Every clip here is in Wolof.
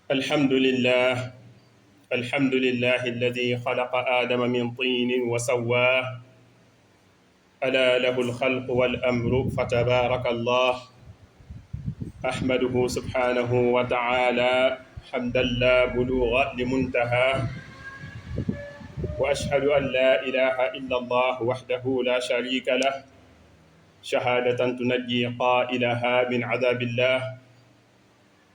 الحمد لله الحمد لله الذي خلق آدم من طين وسواه ألا له الخلق والأمر فتبارك الله أحمده سبحانه وتعالى حمدا لا بلوغ لمنتهى وأشهد أن لا إله إلا الله وحده لا شريك له شهادة تنجي قائلها من عذاب الله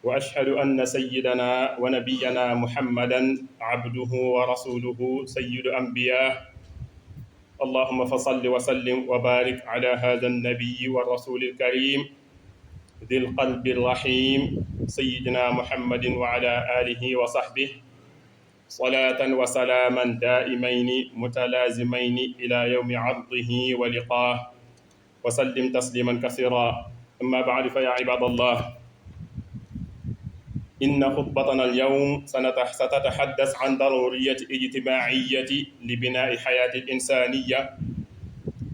وأشهد أن سيدنا ونبينا محمدا عبده ورسوله سيد الأنبياء اللهم فصل وسلم وبارك على هذا النبي والرسول الكريم ذي القلب الرحيم سيدنا محمد وعلى آله وصحبه صلاة وسلاما دائمين متلازمين إلى يوم عرضه ولقاه وسلم تسليما كثيرا أما بعد فيا عباد الله إن خطبتنا اليوم ستتحدث عن ضرورية اجتماعية لبناء حياة الإنسانية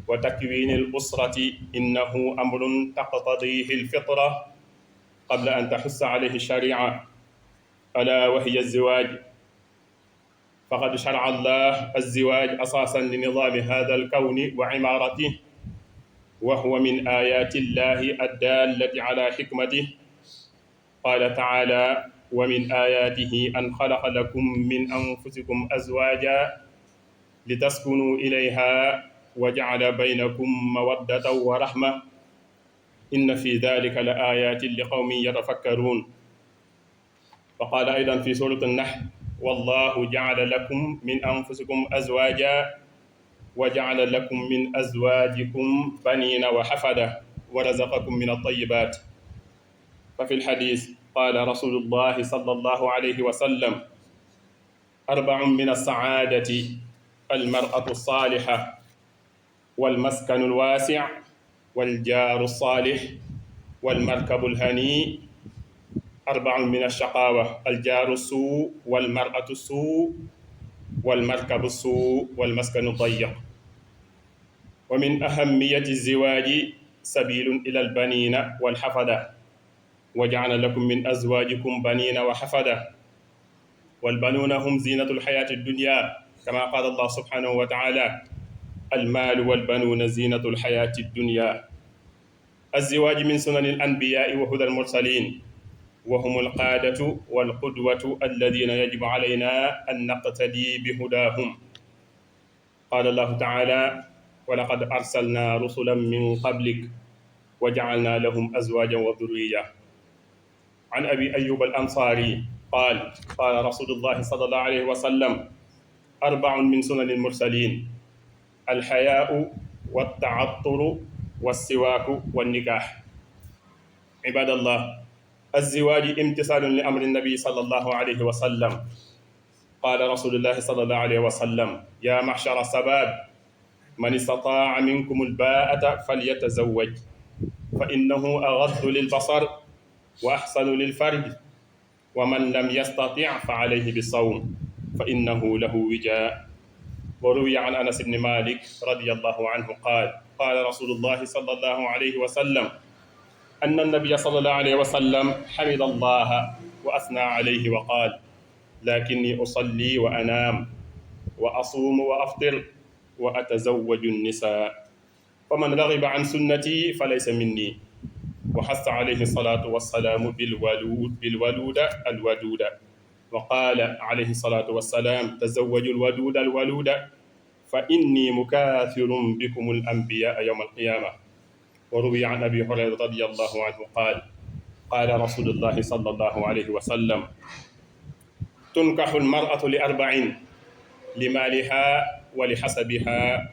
وتكوين الأسرة إنه أمر تقتضيه الفطرة قبل أن تحث عليه الشريعة ألا وهي الزواج فقد شرع الله الزواج أساسا لنظام هذا الكون وعمارته وهو من آيات الله الدالة على حكمته قال تعالى ومن آياته أن خلق لكم من أنفسكم أزواجا لتسكنوا إليها وجعل بينكم مودة ورحمة إن في ذلك لآيات لقوم يتفكرون وقال أيضا في سورة النحل والله جعل لكم من أنفسكم أزواجا وجعل لكم من أزواجكم بنين وحفدة ورزقكم من الطيبات ففي الحديث قال رسول الله صلى الله عليه وسلم أربع من السعادة المرأة الصالحة والمسكن الواسع والجار الصالح والمركب الهنيء أربع من الشقاوة الجار السوء والمرأة السوء والمركب السوء والمسكن الضيق ومن أهمية الزواج سبيل إلى البنين والحفدة وجعل لكم من أزواجكم بنين وحفدة والبنون هم زينة الحياة الدنيا كما قال الله سبحانه وتعالى المال والبنون زينة الحياة الدنيا الزواج من سنن الأنبياء وهدى المرسلين وهم القادة والقدوة الذين يجب علينا أن نقتدي بهداهم قال الله تعالى ولقد أرسلنا رسلا من قبلك وجعلنا لهم أزواجا وذرية عن أبي أيوب الأنصاري قال رسول الله صلى الله عليه وسلم أربع من سنن المرسلين الحياء والتعطر والسواك والنكاح عباد الله الزواج امتثال لأمر النبي صلى الله عليه وسلم قال رسول الله صلى الله عليه وسلم يا معشر الشباب من استطاع منكم الباءة فليتزوج فإنه أغض للبصر وأحسن للفرج ومن لم يستطع فعليه بالصوم فإنه له وجاء وروي عن أنس بن مالك رضي الله عنه قال رسول الله صلى الله عليه وسلم أن النبي صلى الله عليه وسلم حمد الله وأثنى عليه وقال لكني أصلي وأنام وأصوم وأفطر وأتزوج النساء فمن رغب عن سنتي فليس مني وحث عليه الصلاة والسلام بالولود الودود وقال عليه الصلاة والسلام تزوجوا الودود الولود فإني مكاثر بكم الأنبياء يوم القيامة وروي عن أبي هريرة رضي الله عنه قال رسول الله صلى الله عليه وسلم تنكح المرأة لأربع لمالها ولحسبها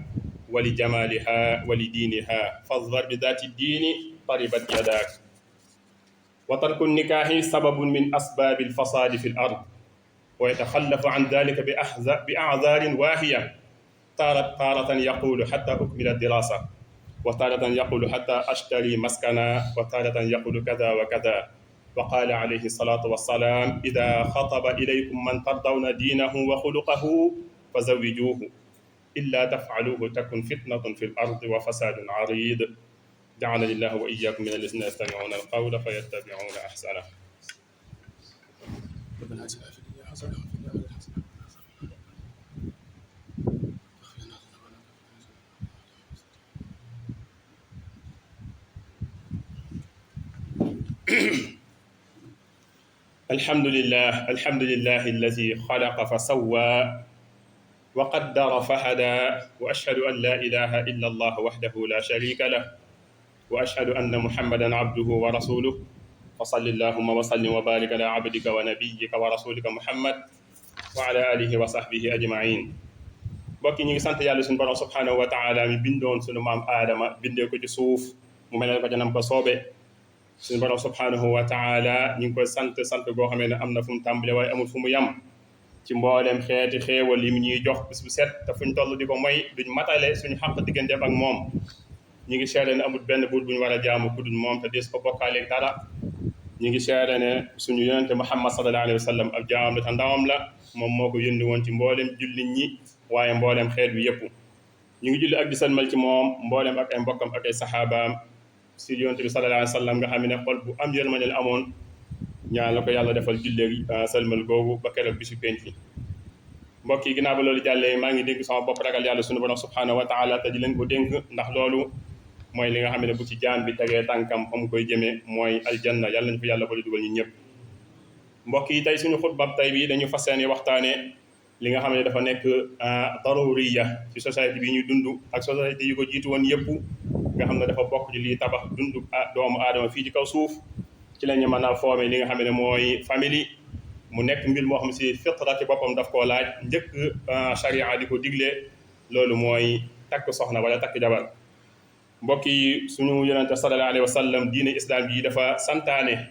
ولجمالها ولدينها فاظفر بذات الدين طربت يداك وترك النكاح سبب من أسباب الفساد في الأرض ويتخلف عن ذلك بأعذار واهية تارة يقول حتى أكمل الدراسة وتارة يقول حتى أشتري مسكنا وتارة يقول كذا وكذا وقال عليه الصلاة والسلام إذا خطب إليكم من ترضون دينه وخلقه فزوجوه إلا تفعلوه تكن فتنة في الأرض وفساد عريض جعلني الله وإياكم من الذين يستمعون القول فيتبعون أحسنه ربنا آتنا في الدنيا حسنة وفي الآخرة حسنة الحمد لله الذي خلق فسوى وقدر فهدى وأشهد أن لا إله إلا الله وحده لا شريك له وأشهد أن محمدا عبده ورسوله فصل اللهم وسلم وبارك على عبدك ونبيك ورسولك محمد وعلى آله وصحبه أجمعين mbokk yi ñu ngi sant yàlla suñu borom subhanahu wa taala mi bindoon suñu maam aadama bindee ko ci suuf mu melal ko janam ko soobee suñu borom subhanahu wa taala ñu ngi koy sant goo xamee ne am na fu mu tàmbale waaye amul fu mu yem ci mbooleem xeeti xéewal yi mu ñuy jox bis bu set te fuñ toll di ko moy duñ matale suñu xaq digganteem ak moom ñu ngi seede ne amul benn buur bu ñu war a jaamu ku dul moom te des ko bokkaaleeg dara ñu ngi seede ne suñu yonente Muhammad sallallahu alayhi wa sallam ab jaamam la te ndawam la moom moo ko yónni woon ci mbooleem jullit ñi waaye mbooleem xeet bi yëpp ñu ngi julli ak di salmal ci moom mbooleem ak ay mbokkam ak ay saxaabaam si yonente bi sallallahu alayhi wa sallam nga xam ne xol bu am yërmande la amoon ñaan la ko yàlla defal julleegi salmal googu ba keroog bisu penc mbokk yi ginnaaw ba loolu jàllee maa ngi dénk sama bopp ragal yàlla suñu borom subhanahu wa taala te di leen ko dénk ndax loolu mooy li nga xam ne bu ci jaam bi tegee tànkam fa mu koy jëmee mooy aljanna yàlla nañu fa yàlla ba di dugal ñun ñëpp mbokk yi tey suñu xutba tey bi dañu fas yéene waxtaane li nga xam ne dafa nekk daruriya ci société bi ñuy dund ak société yu ko jiitu woon yëpp nga xam ne dafa bokk ci lii tabax dund doomu aadama fii ci kaw suuf ci la ñu mën a foome li nga xam ne mooy famille mu nekk mbir moo xam si fitra ci boppam daf koo laaj njëkk charia di ko digle loolu mooy takk soxna wala takk jabar mbokk yi suñu yonente sallallahu alayhi wa sallam diine islam bi dafa santaane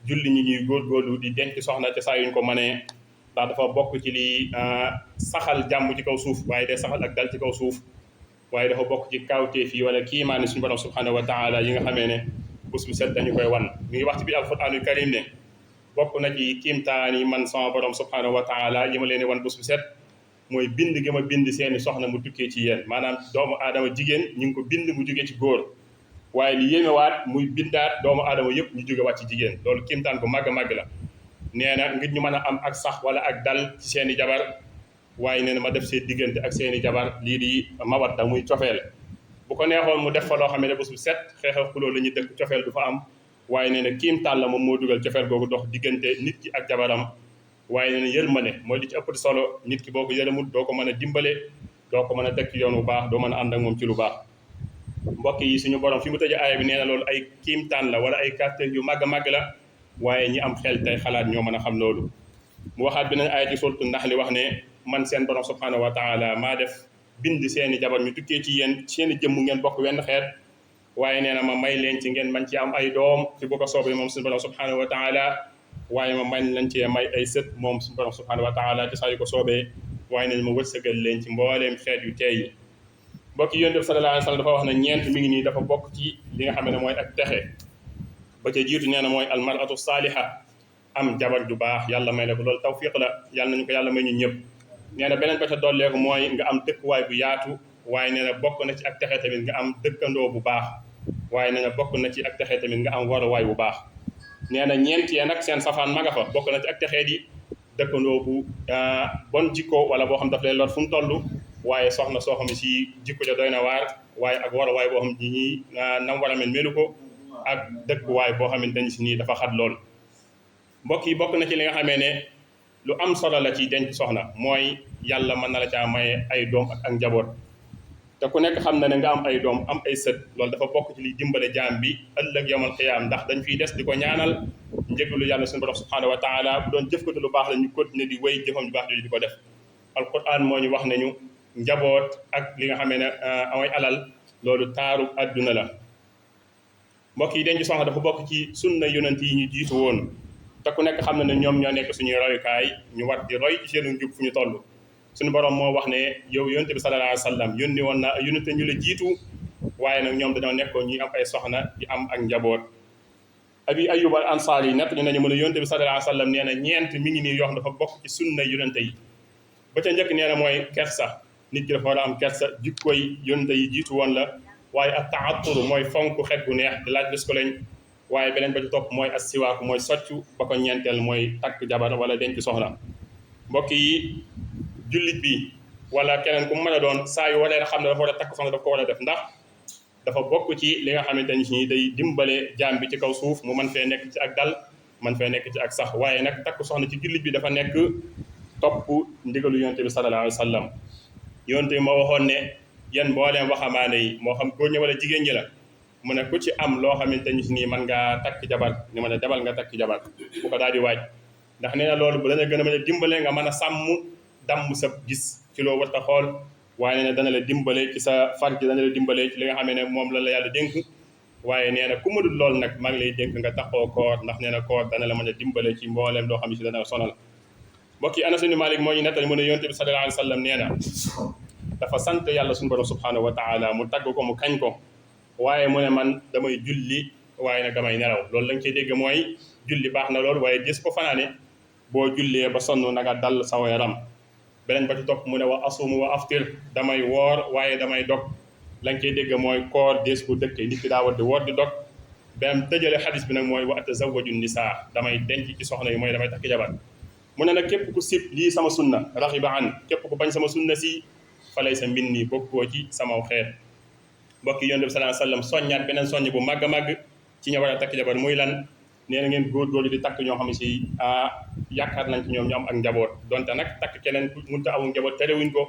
julli ñi ñuy góorgóorlu di denc soxna ci saa yuñ ko mënee ndax dafa bokk ci li saxal jàmm ci kaw suuf waaye day saxal ak dal ci kaw suuf waaye dafa bokk ci kawteef yi wala kiimaani suñu borom subhanahu wa taala yi nga xamee ne bés bu set dañu koy wan mi ngi wax ci biir alquranul karim ne bokk na ci kiimtaan yi man sama borom subhanahu wa taala yi ma leen di wan bés bu set mooy bind gi ma bind seeni soxna mu tukkee ci yéen maanaam doomu aadama jigéen ñu ngi ko bind mu jógee ci góor waaye li yéemewaat muy bindaat doomu aadama yëpp ñu jóge waat ci jigéen loolu kiimtaan bu màgg a màgg la nee na ngir ñu mën a am ak sax wala ak dal ci seeni jabar waaye nee na ma def seen diggante ak seeni jabar lii di mawatta muy cofeel bu ko neexoon mu def fa loo xam ne bés bu set xeexal xuloo la ñuy dëkk cofeel du fa am waaye nee na kiimtaan la moom moo dugal cofeel googu dox diggante nit ki ak jabaram waaye nee na yërmande mooy li ci ëpp solo nit ki boo ko yërëmul doo ko mën a dimbale doo ko mën a teg ci yoon bu baax doo mën a ànd ak moom ci lu baax mbokk yi suñu borom fi mu tëjee aaya bi nee na loolu ay kiimtaan la wala ay kàttan yu màgg a màgg la waaye ñi am xel tey xalaat ñoo mën a xam loolu mu waxaat beneen aaya ci suuratu Nahl wax ne man seen borom subhanahu wa taala maa def bind seeni jabar ñu tukkee ci yéen seeni jëmm ngeen bokk wenn xeet waaye nee na ma may leen ci ngeen man ci am ay doom ci bu ko soobee moom suñu borom subhanahu wa taala waaye ma man lañ cee may ay sët moom suñu borom subhanahu wa taala ci saa yu ko soobee waaye nañ ma wërsëgal leen ci mbooleem xeet yu tey yi mbokk yi yonent bi sallallahu alayhi wa sallam dafa wax ne ñeent mi ngi nii dafa bokk ci li nga xam ne mooy ak texe ba ca jiitu nee na mooy almaratu saaliha am jabar ju baax yàlla may na ko loolu tawfiq la yàlla nañu ko yàlla may ñun ñëpp nee na beneen ba ca dolleeku mooy nga am dëkkuwaay bu yaatu waaye nee na bokk na ci ak texe tamit nga am dëkkandoo bu baax waaye nee na bokk na ci ak texe tamit nga am waruwaay bu baax nee na ñeent yee nag seen safaan ma nga fa bokk na ci ak texee di dëkkandoo bu bon jikko wala boo xam daf lay lor fu mu toll waaye soxna soo xam ne si jikko ja doy na waar waaye ak waruwaay boo xam ne ñi nam war a mel melu ko ak dëkkuwaay boo xamante ne si nii dafa xat lool mbokk yi bokk na ci li nga xamee ne lu am solo la ci denc soxna mooy yàlla mën na la caa maye ay doom ak njaboot te ku nekk xam na ne nga am ay doom am ay sët loolu dafa bokk ci liy dimbale jaam bi ëllëg yawmal qiyaam ndax dañ fiy des di ko ñaanal njëgalu yàlla suñu borom subhanahu wa taala bu doon jëf ko lu baax la ñu continuer di wéy jëfam lu baax di ko def alquran moo ñu wax nañu njaboot ak li nga xamee ne amay alal loolu taaru adduna la mbokk yi denc soxna dafa bokk ci sunna yonent yi ñu jiitu woon te ku nekk xam na ne ñoom ñoo nekk suñuy royukaay ñu war di roy ci seenu njub fu ñu toll suñu borom moo wax ne yow yonent bi sallallahu alayhi wa sallam yónni woon na yonent ñu la jiitu waaye nag ñoom dañoo nekkoon ñuy am ay soxna di am ak njaboot abi ayyub al ansaar yi nekk ñu nañu mën a yonent bi sallallahu alayhi wa sallam nee na ñeent mi ngi nii yoo xam dafa bokk ci sunna yonent yi ba ca njëkk nee na mooy kersa nit ki dafa war a am kersa jikkoy yonent yi jiitu woon la waaye ak taaturu mooy fonk xet gu neex di laaj des ko lañ waaye beneen ba ci topp mooy as siwaaku mooy soccu ba ko ñeenteel mooy takk jabar wala denc soxna. mbokk yi jullit bi wala keneen ku mu mën a doon saa yu waree xam ne dafa war a takk soxna daf ko war a def ndax dafa bokk ci li nga xamante ni day dimbale jaam bi ci kaw suuf mu mën fee nekk ci ak dal man fee nekk ci ak sax waaye nag takk soxna ci jullit bi dafa nekk topp ndigalu yonte bi sallallahu alayhi wa sallam. yonte bi moo waxoon ne yéen mbooleem waxambaane yi moo xam góor ñi wala jigéen ñi la mu ne ku ci am loo xamante ni nii mën ngaa takk jabar ni ma ne demal nga takk jabar bu ko daal di waaj ndax nee na loolu bu dana gën a mën a dimbale nga mën a sàmm damm sa gis ci loo war a xool waaye nee na dana la dimbale ci sa farj dana la dimbale ci li nga xamee ne moom la yàlla dénk waaye nee na ku mënul lool nag maa ngi lay dénk nga taxoo koor ndax nee na koor dana la mën a dimbale ci mbooleem loo xam ne si dana la sonal. mbokk yi Anas ibn Malik moo ñu nettali mu ne yonte bi sallallahu alayhi wa sallam nee na dafa sant yàlla suñu borom subhanahu wa taala mu tagg ko mu kañ ko waaye mu ne man damay julli waaye nag damay nelaw loolu la nga ciy dégg mooy julli baax na lool waaye gis ko fanaane boo jullee ba sonn na nga dal saw yaram. beneen ba ci topp mu ne wa asumu wa aftir damay woor waaye damay dog la nga ciy dégg mooy koor dees ko dëkke nit ki daa war di woor di dog. beneen tëjale xadis bi nag mooy wa atazawaju nisaa damay denc ci soxna yi mooy damay takki jabar. mu ne nag képp ku sib lii sama sunna raxiba an képp ku bañ sama sunna si falay sa mbin nii bokkoo ci sama xeet. mbokk yi yonent bi sallallahu alayhi wa sallam soññaat beneen soññ bu màgg a màgg ci ña war a takk jabar muy lan nee na ngeen góorgóorlu di takk ñoo xam ne si yaakaar nañ ci ñoom ñu am ak njaboot donte nag takk keneen mënut a amul njaboot terewuñ ko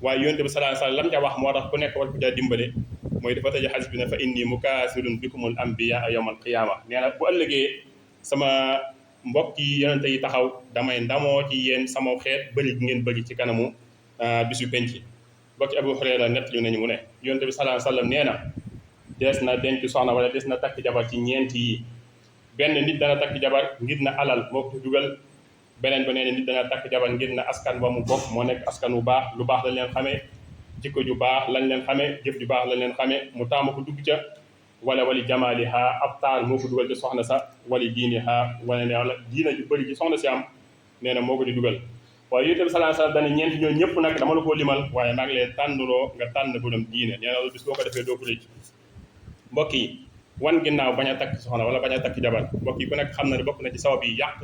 waaye yonent bi sallallahu alayhi wa sallam lam ca wax moo tax ku nekk war ko caa dimbale mooy dafa tëj xadis bi ne fa inni mukaasirun bikumul anbiyaa yawmal qiyaama nee na bu ëllëgee sama mbokk yi yonente yi taxaw damay ndamoo ci yéen sama xeet bëri gi ngeen bëri ci kanamu bisu penc. mbokki Abu Hurayra nettali nañu mu ne yonente bi sallallahu alayhi wa sallam nee na dees na denc soxna wala des na takk jabar ci ñeent yi benn nit dana takk jabar ngir na alal moo ko dugal beneen ba nee na nit dana takk jabar ngir na askan ba mu bokk moo nekk askan bu baax lu baax lañ leen xamee jikko ju baax lañ leen xamee jëf ju baax lañ leen xamee mu taamu ko dugg ca wala wali jamaaliha ab taar moo ko dugal ci soxna sa wali diiniha wala ne wala diina ju bëri ci soxna si am nee na moo ko di dugal waaye yonent bi sallallahu alayhi wa sallam dana ñeenti ñoo ñëpp nag dama la koo limal waaye maa ngi leen tànnuloo nga tànn borom diine nee na loolu bis boo ko defee doo ko rëcc. mbokk yi wan ginnaaw bañ a takk soxna wala bañ a takk jabar mbokk yi ku nekk xam na ne bokk na ci sabab yi yàq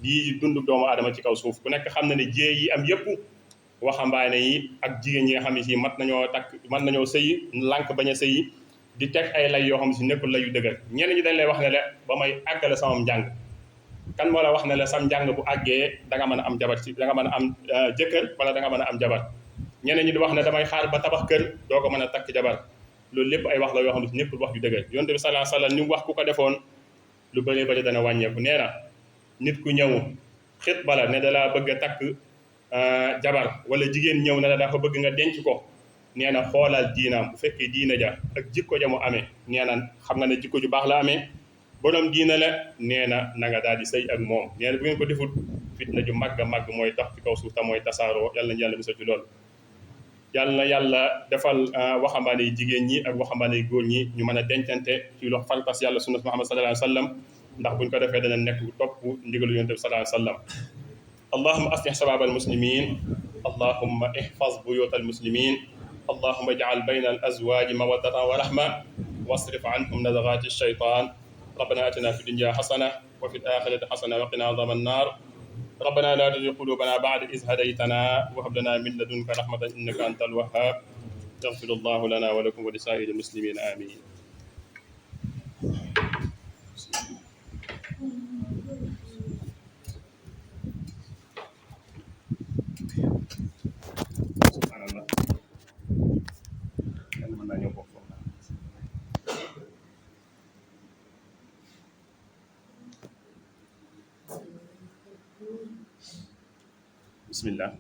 lii dundu doomu aadama ci kaw suuf ku nekk xam na ne jéey yi am yëpp waxambaane yi ak jigéen ñi nga xam ne si mat nañoo sëyi lànk bañ a sëyi di teg ay lay yoo xam si nekkul lay yu dëgër ñenn ñi dañ lay wax ne la ba may àggale sama njàng kan moo la wax ne la sam njàng bu àggee da nga mën a am jabar ci da nga mën a am jëkkër wala da nga mën a am jabar ñeneen ñi di wax ne damay xaar ba tabax kër doo ko mën a takk jabar loolu lépp ay wax la yoo xam ne nekkul wax yu dëgër yonent bi sallallahu alayhi wasallam ni mu wax ku ko defoon lu bëree bëri dana wàññeeku nee na nit ku ñëw xit bala ne da laa bëgg a takk jabar wala jigéen ñëw ne la dafa bëgg nga denc ko nee na xoolal diinaam bu fekkee diina ja ak jikko ja mu amee nee na xam nga ne jikko ju baax la amee borom diina la nee na na nga daal di sëy ak moom nee na bu ngeen ko defut fitna ju màgg a màgg mooy tax ci kaw suuf ta mooy tasaaroo yàlla nañu yàlla musal ci loolu. yàlla na yàlla defal waxambaane yi jigéen ñi ak waxambaane yi góor ñi ñu mën a dencante ci lu fartas yàlla sunna Muhammad sallallahu alayhi wa sallam ndax buñ ko defee dana nekk topp ndigalu yonent bi sallallahu alayhi wa sallam. allahumma aslih shabab almuslimin allahumma ihfaz buyut almuslimin allahumma ij'al bayna alazwaji mawaddatan wa rahma wasrif anhum nazghati ash-shaytan ربنا آتنا في الدنيا حسنة وفي الآخرة حسنة وقنا عذاب النار ربنا لا تزغ قلوبنا بعد إذ هديتنا وهب لنا من لدنك رحمة إنك أنت الوهاب يغفر الله لنا ولكم ولسائر المسلمين آمين. سبحان الله. بسم الله.